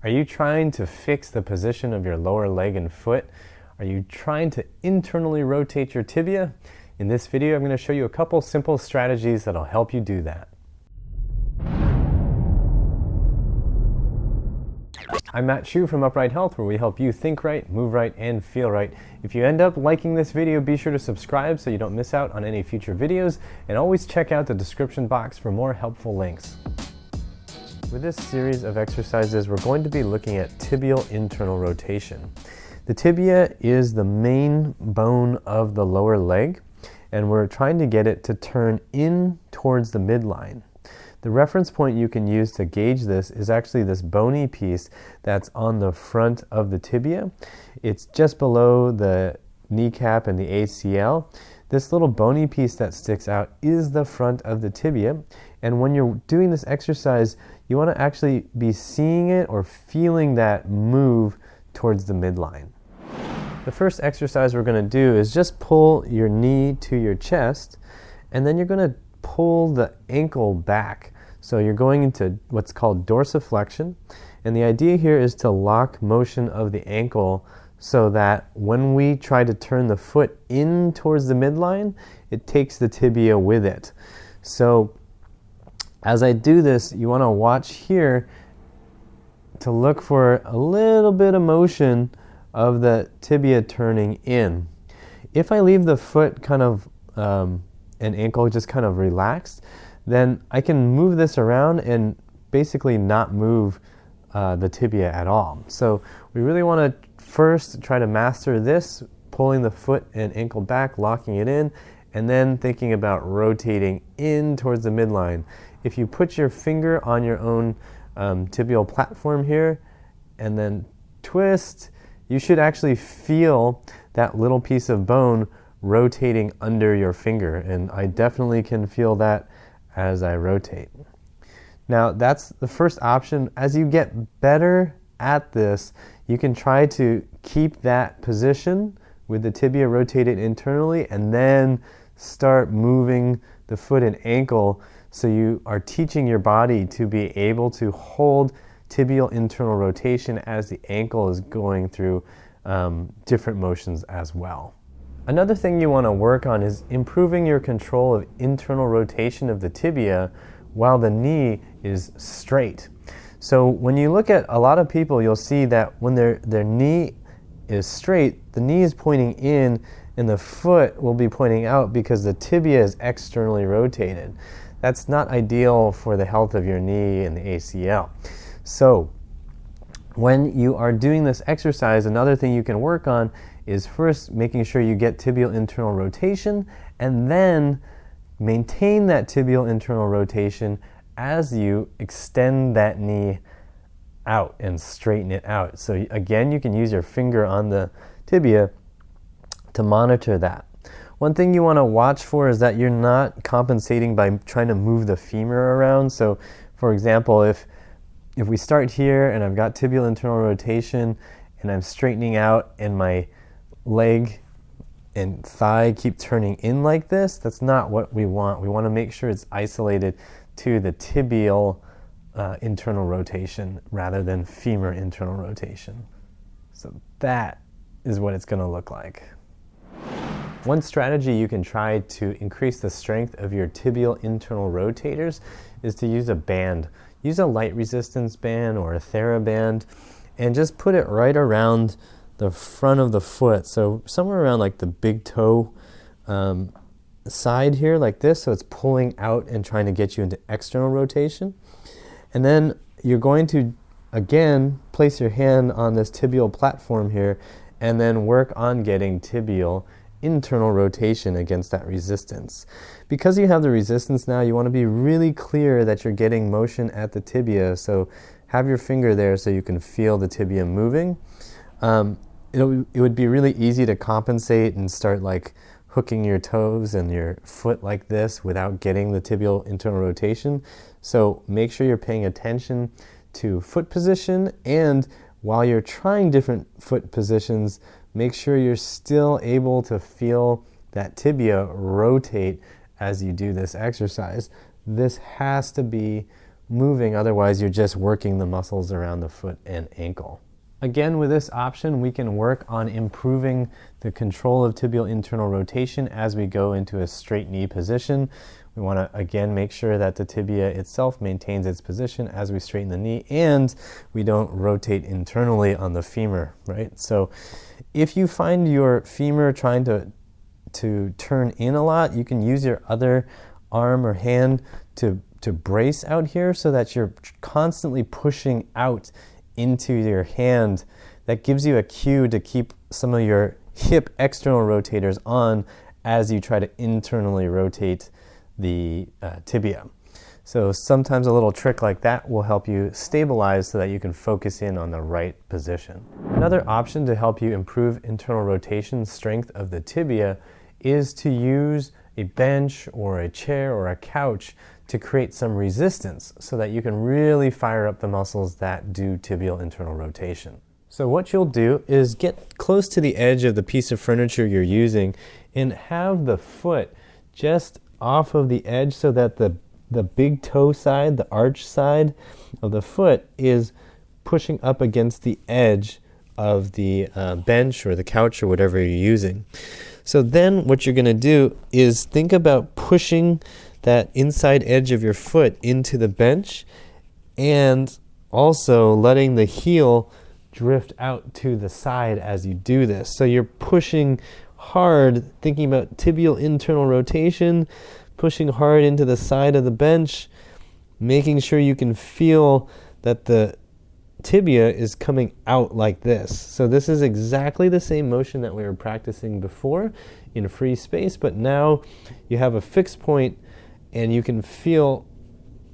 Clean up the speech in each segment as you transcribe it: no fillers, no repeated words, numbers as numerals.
Are you trying to fix the position of your lower leg and foot? Are you trying to internally rotate your tibia? In this video, I'm going to show you a couple simple strategies that'll help you do that. I'm Matt Chu from Upright Health, where we help you think right, move right, and feel right. If you end up liking this video, be sure to subscribe so you don't miss out on any future videos, and always check out the description box for more helpful links. With this series of exercises, we're going to be looking at tibial internal rotation. The tibia is the main bone of the lower leg, and we're trying to get it to turn in towards the midline. The reference point you can use to gauge this is actually this bony piece that's on the front of the tibia. It's just below the kneecap and the ACL. This little bony piece that sticks out is the front of the tibia, and when you're doing this exercise, you want to actually be seeing it or feeling that move towards the midline. The first exercise we're going to do is just pull your knee to your chest, and then you're going to pull the ankle back. So you're going into what's called dorsiflexion, and the idea here is to lock motion of the ankle so that when we try to turn the foot in towards the midline, it takes the tibia with it. So as I do this, you want to watch here to look for a little bit of motion of the tibia turning in. If I leave the foot kind of and ankle just kind of relaxed, then I can move this around and basically not move the tibia at all. So we really want to first try to master this, pulling the foot and ankle back, locking it in, and then thinking about rotating in towards the midline. If you put your finger on your own tibial platform here and then twist, you should actually feel that little piece of bone rotating under your finger, and I definitely can feel that as I rotate. Now that's the first option. As you get better at this, you can try to keep that position with the tibia rotated internally and then start moving the foot and ankle, so you are teaching your body to be able to hold tibial internal rotation as the ankle is going through different motions as well. Another thing you want to work on is improving your control of internal rotation of the tibia while the knee is straight. So when you look at a lot of people, you'll see that when their knee is straight, the knee is pointing in and the foot will be pointing out because the tibia is externally rotated. That's not ideal for the health of your knee and the ACL. So when you are doing this exercise, another thing you can work on is first making sure you get tibial internal rotation, and then maintain that tibial internal rotation as you extend that knee out and straighten it out. So again, you can use your finger on the tibia to monitor that. One thing you want to watch for is that you're not compensating by trying to move the femur around. So for example, if we start here and I've got tibial internal rotation and I'm straightening out and my leg and thigh keep turning in like this, that's not what we want. We want to make sure it's isolated to the tibial internal rotation rather than femur internal rotation. So that is what it's going to look like. One strategy you can try to increase the strength of your tibial internal rotators is to use a band. Use a light resistance band or a TheraBand and just put it right around the front of the foot. So somewhere around like the big toe side here like this, so it's pulling out and trying to get you into external rotation. And then you're going to again place your hand on this tibial platform here and then work on getting tibial internal rotation against that resistance. Because you have the resistance now, you want to be really clear that you're getting motion at the tibia, so have your finger there so you can feel the tibia moving. It would be really easy to compensate and start like hooking your toes and your foot like this without getting the tibial internal rotation. So make sure you're paying attention to foot position, and while you're trying different foot positions, make sure you're still able to feel that tibia rotate as you do this exercise. This has to be moving, otherwise you're just working the muscles around the foot and ankle. Again, with this option, we can work on improving the control of tibial internal rotation as we go into a straight knee position. We want to, again, make sure that the tibia itself maintains its position as we straighten the knee, and we don't rotate internally on the femur, right? So if you find your femur trying to turn in a lot, you can use your other arm or hand to brace out here so that you're constantly pushing out into your hand. That gives you a cue to keep some of your hip external rotators on as you try to internally rotate the tibia. So sometimes a little trick like that will help you stabilize so that you can focus in on the right position. Another option to help you improve internal rotation strength of the tibia is to use a bench or a chair or a couch to create some resistance so that you can really fire up the muscles that do tibial internal rotation. So what you'll do is get close to the edge of the piece of furniture you're using and have the foot just off of the edge so that the big toe side, the arch side of the foot is pushing up against the edge of the bench or the couch or whatever you're using. So then what you're going to do is think about pushing that inside edge of your foot into the bench and also letting the heel drift out to the side as you do this. So you're pushing hard, thinking about tibial internal rotation, pushing hard into the side of the bench, making sure you can feel that the tibia is coming out like this. So this is exactly the same motion that we were practicing before in free space, but now you have a fixed point and you can feel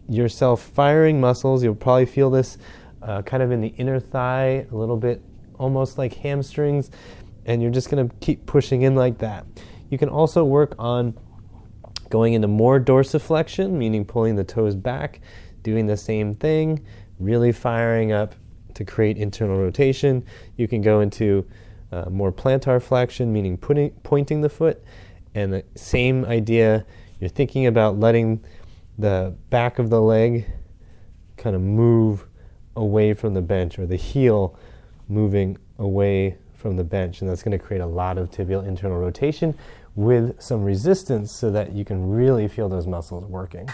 yourself firing muscles. You'll probably feel this kind of in the inner thigh, a little bit almost like hamstrings, and you're just going to keep pushing in like that. You can also work on going into more dorsiflexion, meaning pulling the toes back, doing the same thing, really firing up to create internal rotation. You can go into more plantar flexion, meaning pointing the foot, and the same idea. You're thinking about letting the back of the leg kind of move away from the bench, or the heel moving away from the bench, and that's going to create a lot of tibial internal rotation with some resistance so that you can really feel those muscles working.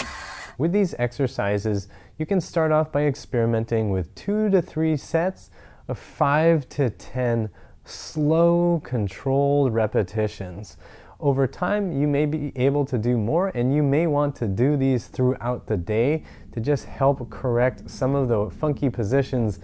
With these exercises, you can start off by experimenting with 2 to 3 sets of 5 to 10 slow, controlled repetitions. Over time, you may be able to do more, and you may want to do these throughout the day to just help correct some of the funky positions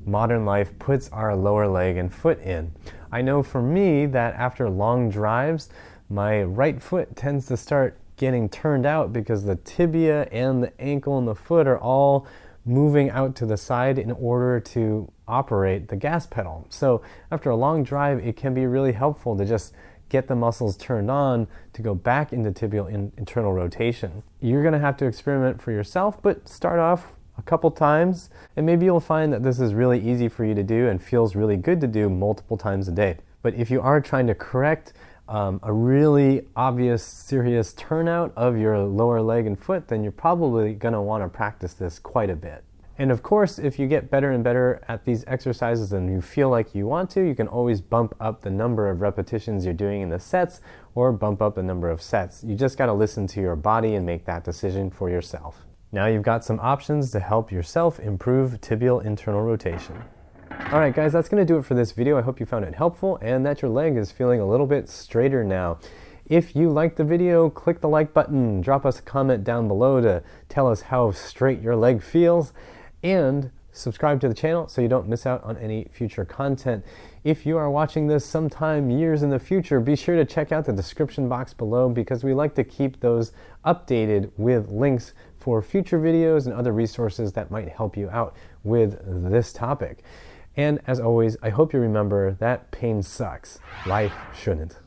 modern life puts our lower leg and foot in. I know for me that after long drives, my right foot tends to start getting turned out because the tibia and the ankle and the foot are all moving out to the side in order to operate the gas pedal. So after a long drive, it can be really helpful to just get the muscles turned on to go back into tibial internal rotation. You're going to have to experiment for yourself, but start off a couple times, and maybe you'll find that this is really easy for you to do and feels really good to do multiple times a day. But if you are trying to correct a really obvious, serious turnout of your lower leg and foot, then you're probably going to want to practice this quite a bit. And of course, if you get better and better at these exercises and you feel like you want to, you can always bump up the number of repetitions you're doing in the sets or bump up the number of sets. You just got to listen to your body and make that decision for yourself. Now you've got some options to help yourself improve tibial internal rotation. Alright guys, that's going to do it for this video. I hope you found it helpful and that your leg is feeling a little bit straighter now. If you liked the video, click the like button, drop us a comment down below to tell us how straight your leg feels, and subscribe to the channel so you don't miss out on any future content. If you are watching this sometime years in the future, be sure to check out the description box below because we like to keep those updated with links for future videos and other resources that might help you out with this topic. And as always, I hope you remember that pain sucks. Life shouldn't.